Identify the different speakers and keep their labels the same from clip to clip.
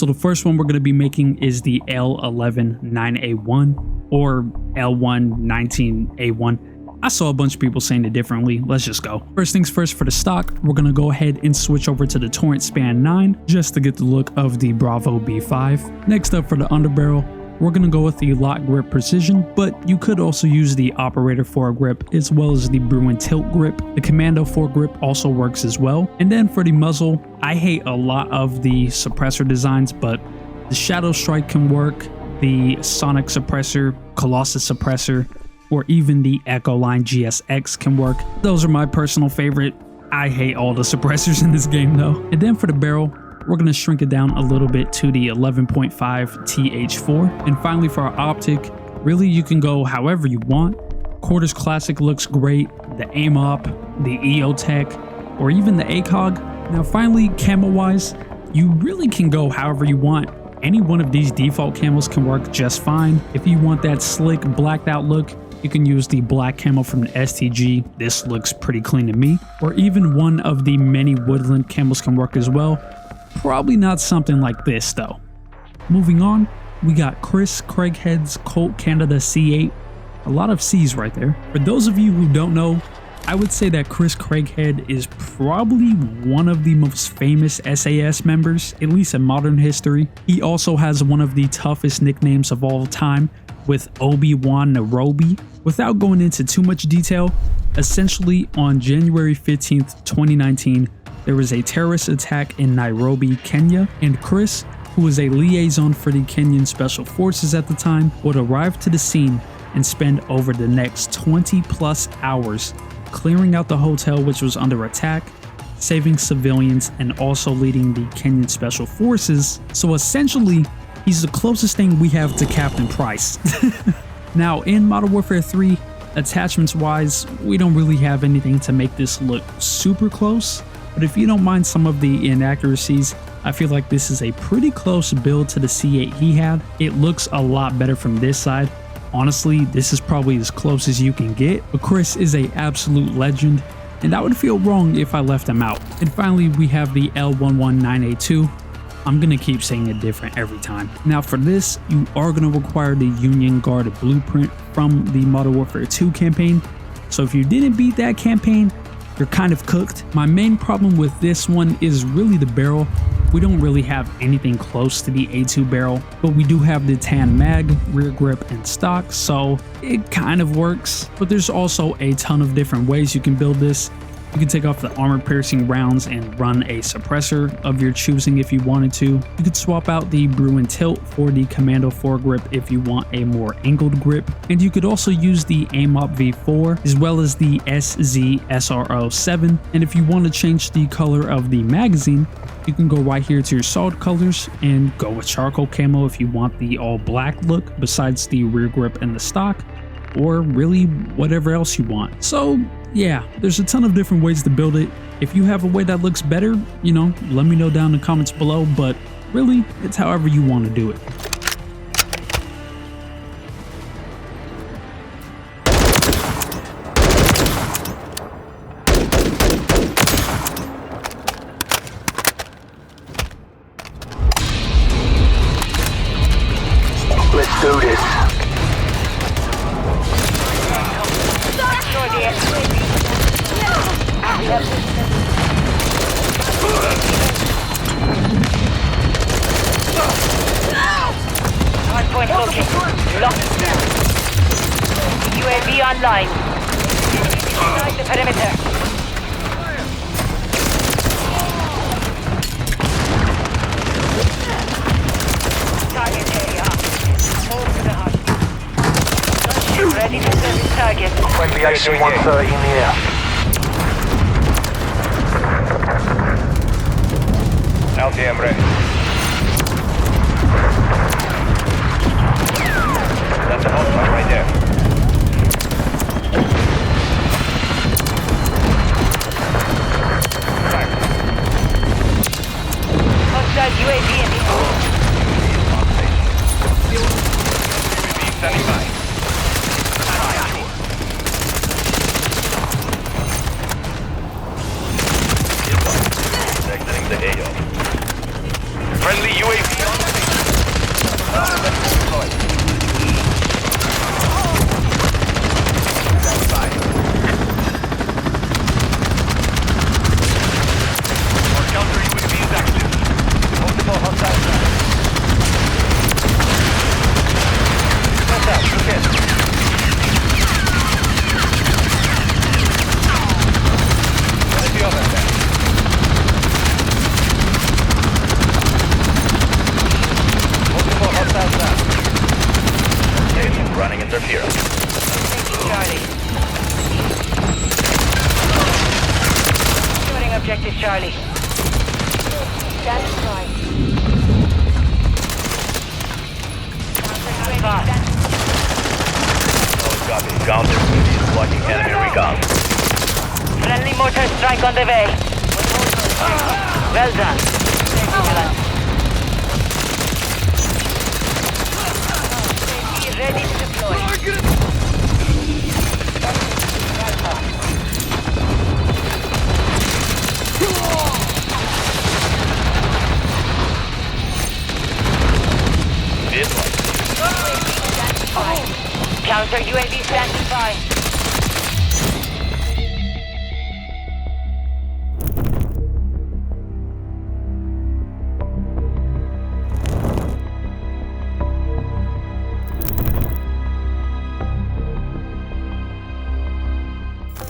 Speaker 1: So the first one we're going to be making is the L119A1 or L119A1. I saw a bunch of people saying it differently. Let's just go. First things first, for the stock, we're going to go ahead and switch over to the Torrent Span 9 just to get the look of the Bravo B5. Next up, for the underbarrel, we're going to go with the lock grip precision, but you could also use the operator foregrip as well as the Bruin tilt grip. The commando foregrip also works as well. And then for the muzzle, I hate a lot of the suppressor designs, but the Shadow Strike can work, the Sonic suppressor, Colossus suppressor, or even the Echo Line GSX can work. Those are my personal favorite. I hate all the suppressors in this game though. And then for the barrel, we're going to shrink it down a little bit to the 11.5 TH4. And finally for our optic, really you can go however you want. Quarters Classic looks great, the AIM-OP, the EOTech, or even the ACOG. Now finally, camo wise, you really can go however you want. Any one of these default camos can work just fine. If you want that slick blacked out look, you can use the black camo from the STG. This looks pretty clean to me. Or even one of the many woodland camos can work as well. Probably not something like this though. Moving on, we got Chris Craighead's Colt Canada C8. A lot of C's right there. For those of you who don't know, I would say that Chris Craighead is probably one of the most famous SAS members, at least in modern history. He also has one of the toughest nicknames of all time, with Obi-Wan Nairobi. Without going into too much detail, essentially on January 15th, 2019, there was a terrorist attack in Nairobi, Kenya, and Chris, who was a liaison for the Kenyan Special Forces at the time, would arrive to the scene and spend over the next 20 plus hours clearing out the hotel which was under attack, saving civilians, and also leading the Kenyan Special Forces. So essentially, he's the closest thing we have to Captain Price. Now in Modern Warfare 3, attachments wise, we don't really have anything to make this look super close, but if you don't mind some of the inaccuracies, I feel like this is a pretty close build to the C8 he had. It looks a lot better from this side. Honestly, this is probably as close as you can get, but Chris is an absolute legend, and I would feel wrong if I left him out. And finally, we have the L119A2. I'm gonna keep saying it different every time. Now for this, you are gonna require the Union Guard blueprint from the Modern Warfare 2 campaign. So if you didn't beat that campaign, you're kind of cooked. My main problem with this one is really the barrel. We don't really have anything close to the A2 barrel, but we do have the tan mag, rear grip, and stock, so it kind of works. But there's also a ton of different ways you can build this. You can take off the armor-piercing rounds and run a suppressor of your choosing if you wanted to. You could swap out the Bruin tilt for the commando foregrip if you want a more angled grip. And you could also use the AIM-OP V4 as well as the SZ SRO7. And if you want to change the color of the magazine, you can go right here to your solid colors and go with charcoal camo if you want the all black look besides the rear grip and the stock, or really whatever else you want. So yeah, there's a ton of different ways to build it. If you have a way that looks better, you know, let me know down in the comments below, but really, it's however you want to do it.
Speaker 2: Let's do this.
Speaker 3: Hardpoint located. Locked. UAV online. Inside the perimeter. Target area. Move to the hut. Ready to service target.
Speaker 2: Friendly AC-130 in the air.
Speaker 4: LTM ready. That's a hotspot right there.
Speaker 3: Hostile UAV in the air.
Speaker 4: UAV standing by. Exiting the AO.
Speaker 3: leve. Well done. Excellent. Be ready to deploy. Counter UAV standing by.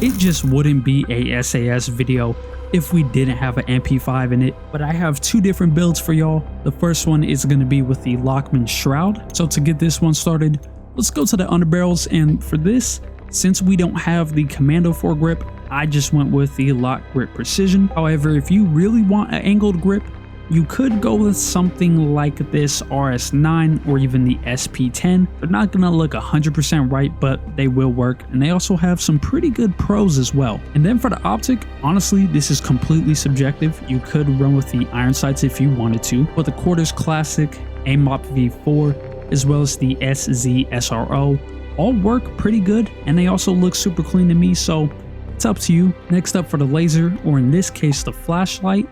Speaker 1: It just wouldn't be a SAS video if we didn't have an MP5 in it, but I have two different builds for y'all. The first one is going to be with the Lachmann Shroud. So to get this one started, let's go to the underbarrels, and for this, since we don't have the commando foregrip, I just went with the lock grip precision. However, if you really want an angled grip, you could go with something like this RS9 or even the SP10. They're not gonna look 100% right, but they will work, and they also have some pretty good pros as well. And then for the optic, honestly, this is completely subjective. You could run with the iron sights if you wanted to, but the Quarters Classic, MW3, as well as the SZ SRO all work pretty good, and they also look super clean to me, so it's up to you. Next up for the laser, or in this case the flashlight,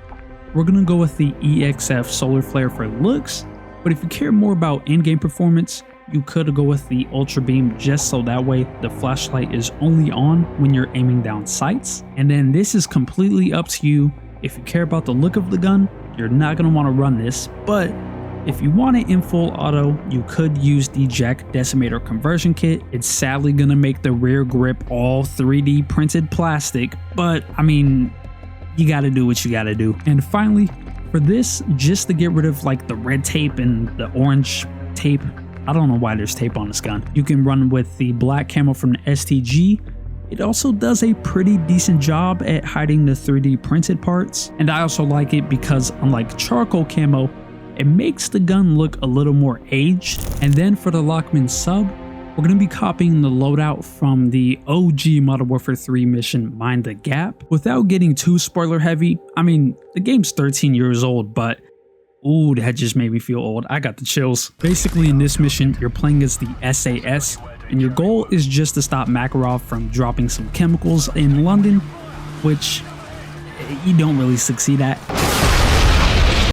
Speaker 1: we're gonna go with the EXF Solar Flare for looks, but if you care more about in-game performance, you could go with the Ultra Beam, just so that way the flashlight is only on when you're aiming down sights. And then this is completely up to you. If you care about the look of the gun, you're not gonna wanna run this, but if you want it in full auto, you could use the Jack Decimator conversion kit. It's sadly gonna make the rear grip all 3D printed plastic, but I mean, you gotta do what you gotta do. And finally, for this, just to get rid of like the red tape and the orange tape, I don't know why there's tape on this gun, you can run with the black camo from the STG. It also does a pretty decent job at hiding the 3D printed parts, and I also like it because unlike charcoal camo, it makes the gun look a little more aged. And then for the Lachmann sub, we're going to be copying the loadout from the OG Modern Warfare 3 mission Mind the Gap. Without getting too spoiler heavy, I mean, the game's 13 years old, but ooh, that just made me feel old. I got the chills. Basically in this mission, you're playing as the SAS, and your goal is just to stop Makarov from dropping some chemicals in London, which you don't really succeed at.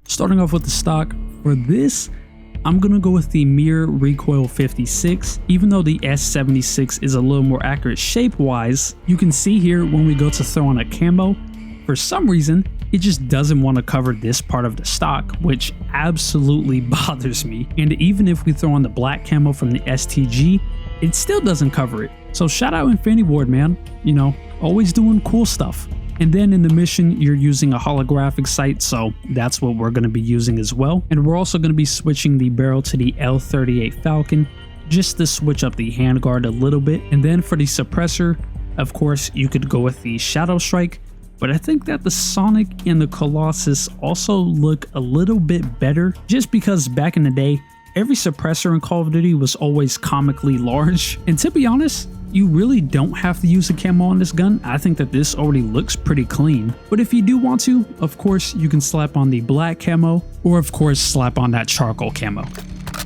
Speaker 1: Starting off with the stock, for this, I'm gonna go with the Mir Recoil 56. Even though the S76 is a little more accurate shape-wise, you can see here when we go to throw on a camo, for some reason, it just doesn't want to cover this part of the stock, which absolutely bothers me. And even if we throw on the black camo from the STG, it still doesn't cover it. So shout out Infinity Ward, man. You know, always doing cool stuff. And then in the mission, you're using a holographic sight, so that's what we're going to be using as well. And we're also going to be switching the barrel to the L38 Falcon, just to switch up the handguard a little bit. And then for the suppressor, of course, you could go with the Shadow Strike, but I think that the Sonic and the Colossus also look a little bit better, just because back in the day, every suppressor in Call of Duty was always comically large. And to be honest, you really don't have to use a camo on this gun. I think that this already looks pretty clean. But if you do want to, of course, you can slap on the black camo, or of course, slap on that charcoal camo.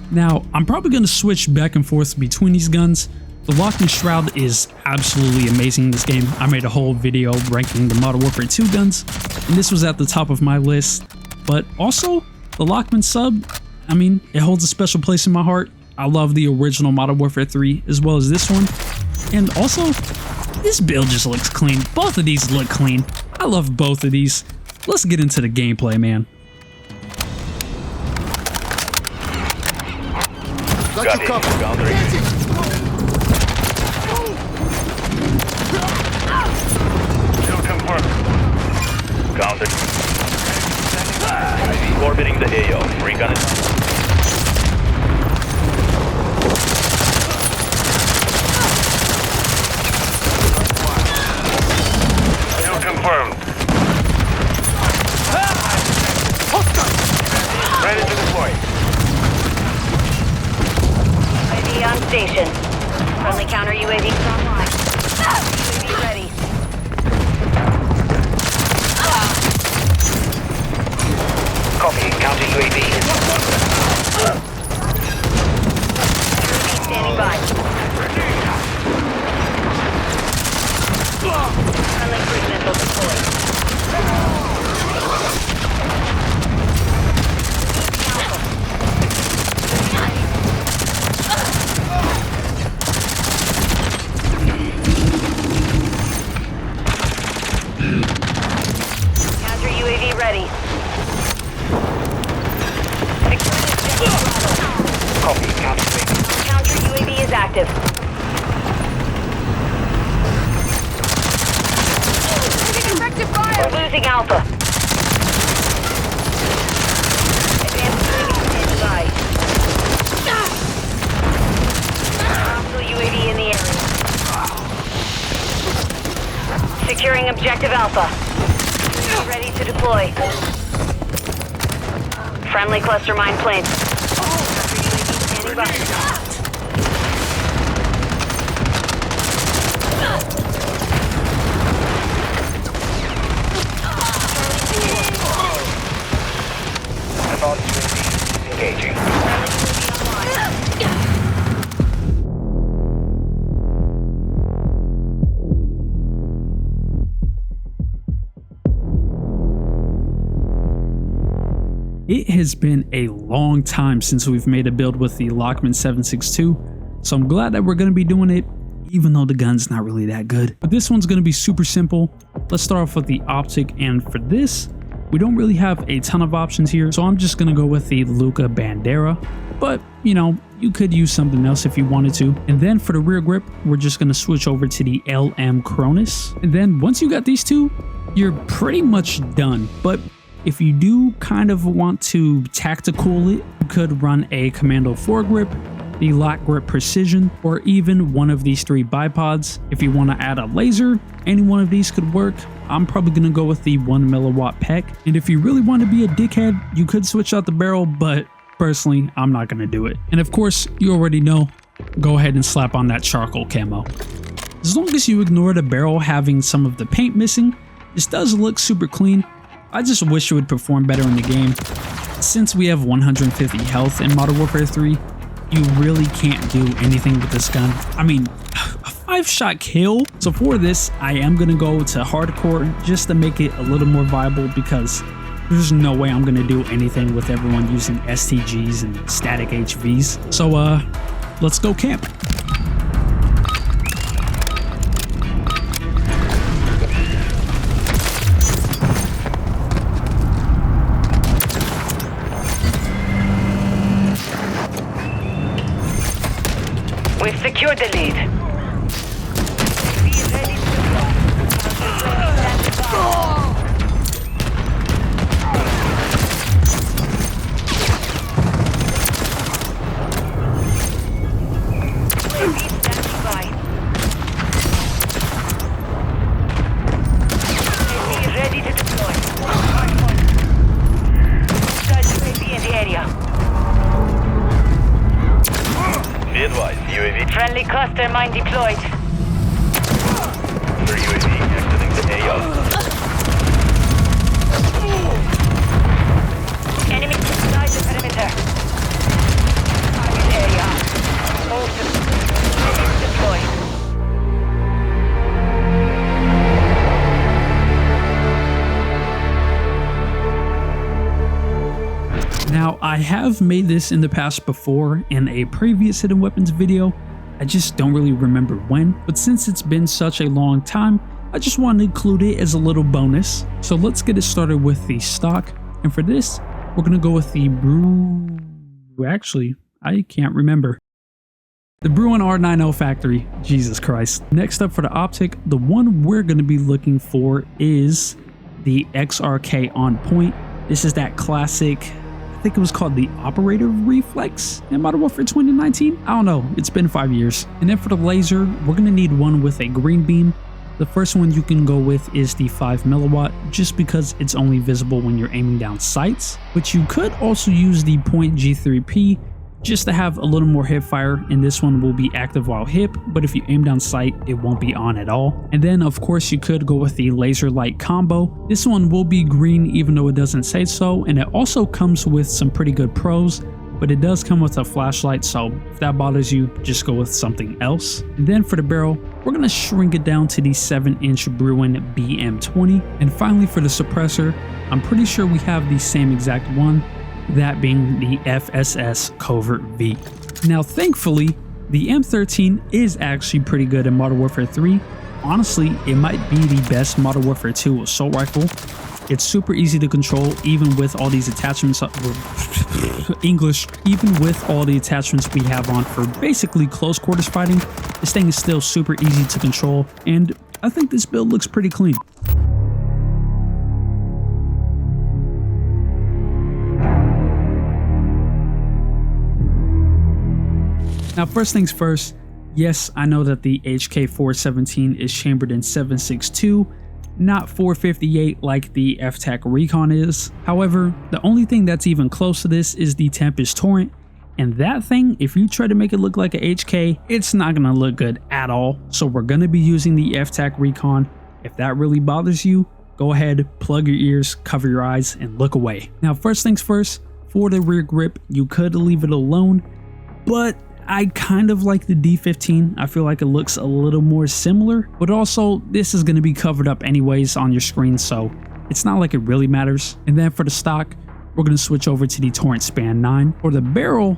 Speaker 1: Now, I'm probably going to switch back and forth between these guns. The Lachmann Shroud is absolutely amazing in this game. I made a whole video ranking the Modern Warfare 2 guns, and this was at the top of my list. But also, the Lachmann sub, I mean, it holds a special place in my heart. I love the original Modern Warfare 3 as well as this one. And also, this build just looks clean. Both of these look clean. I love both of these. Let's get into the gameplay, man.
Speaker 4: Got you covered. Boundary. Kill confirmed. Counted. Orbiting the AO. Recon is. Confirmed. Ready to deploy.
Speaker 3: UAV on station. Friendly counter UAV online. UAV ready. objective.
Speaker 5: Effective fire!
Speaker 3: We're losing Alpha. Advanced inside. Hostile UAV in the area. Securing objective Alpha. Ready to deploy. Friendly cluster mine plane. Standing by.
Speaker 4: Engaging.
Speaker 1: It has been a long time since we've made a build with the Lachmann 762, so I'm glad that we're going to be doing it, even though the gun's not really that good. But this one's going to be super simple. Let's start off with the optic, and for this, we don't really have a ton of options here, so I'm just going to go with the Luca Bandera, but you know, you could use something else if you wanted to. And then for the rear grip, we're just going to switch over to the LM Cronus, and then once you got these two, you're pretty much done. But if you do kind of want to tactical it, you could run a Commando foregrip, the Lock Grip Precision, or even one of these three bipods. If you want to add a laser, any one of these could work. I'm probably going to go with the 1 milliwatt PEC. And if you really want to be a dickhead, you could switch out the barrel, but personally, I'm not going to do it. And of course, you already know, go ahead and slap on that charcoal camo. As long as you ignore the barrel having some of the paint missing, this does look super clean. I just wish it would perform better in the game. Since we have 150 health in Modern Warfare 3, you really can't do anything with this gun. I mean, a 5-shot kill. So for this, I am going to go to hardcore just to make it a little more viable, because there's no way I'm going to do anything with everyone using STGs and static HVs. So let's go camp.
Speaker 3: We've secured the lead. Be ready to standing by. Be ready to deploy. UAV in the area.
Speaker 4: Be advised, UAV.
Speaker 3: Friendly cluster mine deployed.
Speaker 4: For UAV exiting the AO.
Speaker 3: Enemy inside the perimeter. Target area. Move to deploy.
Speaker 1: Now, I have made this in the past before in a previous hidden weapons video. I just don't really remember when, but since it's been such a long time, I just wanted to include it as a little bonus. So let's get it started with the stock. And for this, we're going to go with the actually, I can't remember. The Bruin R90 Factory, Jesus Christ. Next up for the optic, the one we're going to be looking for is the XRK on point. This is that classic, I think it was called the Operator Reflex in Modern Warfare 2019. I don't know, it's been 5 years. And then for the laser, we're going to need one with a green beam. The first one you can go with is the 5 milliwatt, just because it's only visible when you're aiming down sights. But you could also use the Point G3P just to have a little more hip fire, and this one will be active while hip, but if you aim down sight, it won't be on at all. And then of course you could go with the laser light combo. This one will be green even though it doesn't say so, and it also comes with some pretty good pros, but it does come with a flashlight, so if that bothers you, just go with something else. And then for the barrel, we're going to shrink it down to the 7-inch Bruin BM20. And finally for the suppressor, I'm pretty sure we have the same exact one, that being the FSS Covert V. Now thankfully, the M13 is actually pretty good in Modern Warfare 3. Honestly, it might be the best Modern Warfare 2 assault rifle. It's super easy to control even with all these attachments English, even with all the attachments we have on for basically close quarters fighting. This thing is still super easy to control, and I think this build looks pretty clean. Now, first things first, yes, I know that the HK417 is chambered in 7.62, not 458 like the FTAC Recon is. However, the only thing that's even close to this is the Tempest Torrent, and that thing, if you try to make it look like a HK, it's not gonna look good at all. So we're gonna be using the FTAC Recon. If that really bothers you, go ahead, plug your ears, cover your eyes, and look away. Now, first things first, for the rear grip, you could leave it alone, but I kind of like the D15. I feel like it looks a little more similar, but also this is going to be covered up anyways on your screen, so it's not like it really matters. And then for the stock, we're going to switch over to the Torrent Span 9. For the barrel,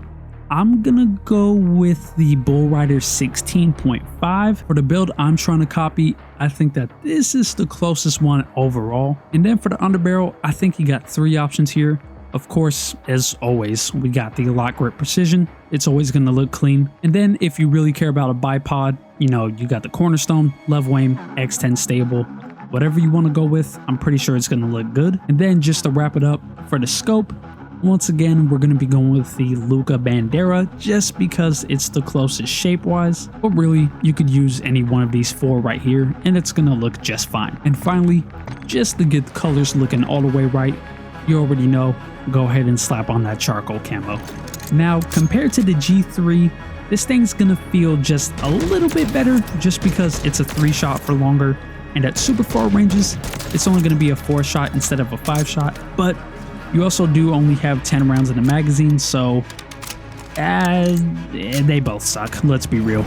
Speaker 1: I'm going to go with the Bull Rider 16.5. For the build I'm trying to copy, I think that this is the closest one overall. And then for the underbarrel, I think you got 3 options here. Of course, as always, we got the lock grip precision. It's always going to look clean. And then if you really care about a bipod, you know, you got the Cornerstone, level aim, X10 stable, whatever you want to go with, I'm pretty sure it's going to look good. And then just to wrap it up, for the scope, once again, we're going to be going with the Luca Bandera just because it's the closest shape-wise. But really, you could use any one of these 4 right here and it's going to look just fine. And finally, just to get the colors looking all the way right, you already know, go ahead and slap on that charcoal camo. Now, compared to the G3, this thing's gonna feel just a little bit better just because it's a 3-shot for longer, and at super far ranges, it's only gonna be a 4-shot instead of a 5-shot, but you also do only have 10 rounds in the magazine, so they both suck, let's be real.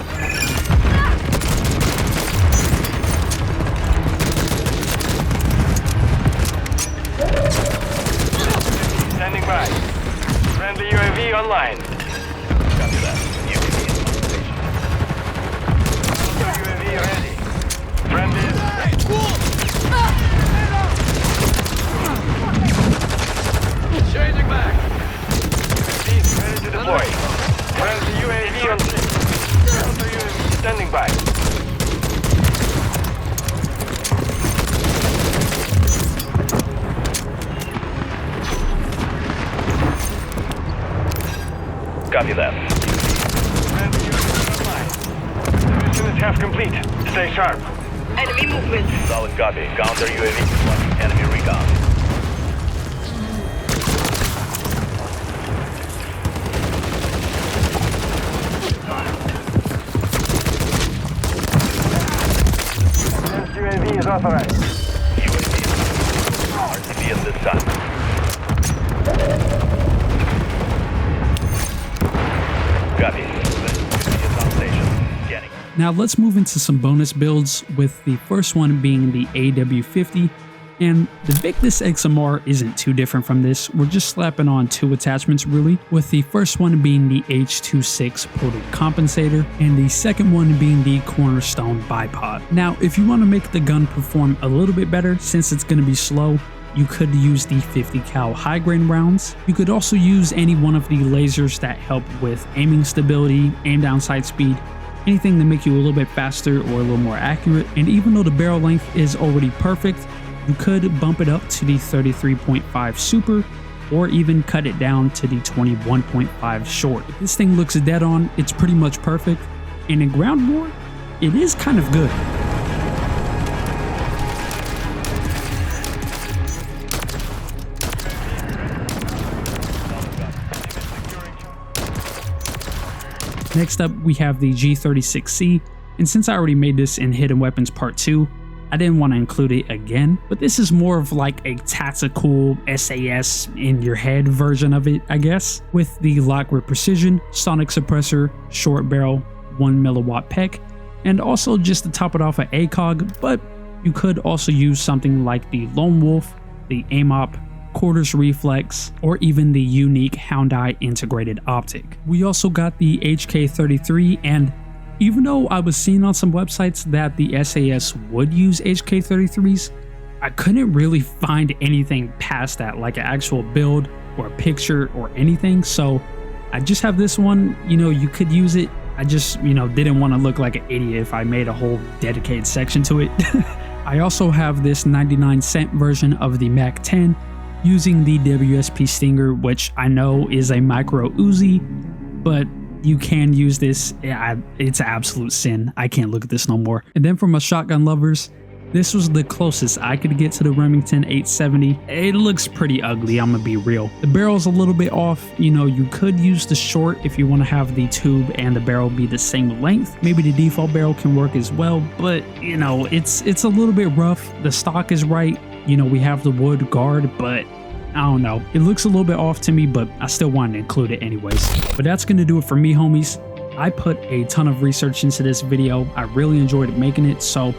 Speaker 4: Friendly UAV online. Copy that. UAV is on station. UAV ready. Friendly. Changing back. UAV ready to deploy. Friendly UAV on station. Counter UAV standing by. Copy that. Mission is half complete. Stay sharp.
Speaker 3: Enemy movement.
Speaker 4: Solid copy. Counter UAV deploying enemy recon. UAV is authorized. UAV is RTB in the sun.
Speaker 1: Now let's move into some bonus builds, with the first one being the AW50, and the Victus XMR isn't too different from this. We're just slapping on 2 attachments really, with the first one being the H26 potent compensator and the second one being the Cornerstone bipod. Now if you want to make the gun perform a little bit better, since it's going to be slow, you could use the 50 cal high grain rounds. You could also use any one of the lasers that help with aiming stability, aim down sight speed, anything to make you a little bit faster or a little more accurate. And even though the barrel length is already perfect, you could bump it up to the 33.5 super, or even cut it down to the 21.5 short. If this thing looks dead on, it's pretty much perfect. And in ground war, it is kind of good. Next up, we have the G36C, and since I already made this in Hidden Weapons Part 2, I didn't want to include it again, but this is more of like a tactical SAS in your head version of it, I guess, with the lock grip precision, sonic suppressor, short barrel, 1 milliwatt PEC, and also just to top it off an ACOG, but you could also use something like the Lone Wolf, the AIM-OP, quarters reflex, or even the unique Hound Eye integrated optic. We also got the HK33, and even though I was seeing on some websites that the SAS would use HK33s, I couldn't really find anything past that, like an actual build or a picture or anything. So I just have this one. You know, you could use it. I just, you know, didn't want to look like an idiot if I made a whole dedicated section to it. I also have this 99-cent version of the MAC-10 using the WSP Stinger, which I know is a micro Uzi, but you can use this. It's an absolute sin. I can't look at this no more. And then for my shotgun lovers, this was the closest I could get to the Remington 870. It looks pretty ugly, I'm gonna be real. The barrel's a little bit off. You know, you could use the short if you want to have the tube and the barrel be the same length. Maybe the default barrel can work as well, but you know, it's a little bit rough. The stock is right. You know, we have the wood guard, but I don't know. It looks a little bit off to me, but I still wanted to include it anyways. But that's gonna do it for me, homies. I put a ton of research into this video. I really enjoyed making it, so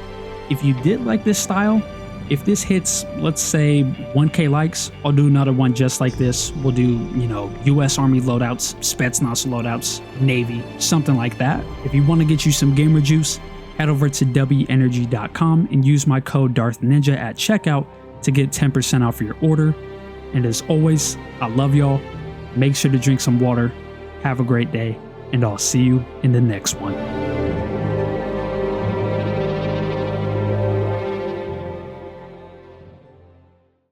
Speaker 1: if you did like this style, if this hits, let's say 1K likes, I'll do another one just like this. We'll do, you know, US Army loadouts, Spetsnaz loadouts, Navy, something like that. If you want to get you some gamer juice, head over to wenergy.com and use my code DarthNinja at checkout to get 10% off your order. And as always, I love y'all. Make sure to drink some water. Have a great day, and I'll see you in the next one.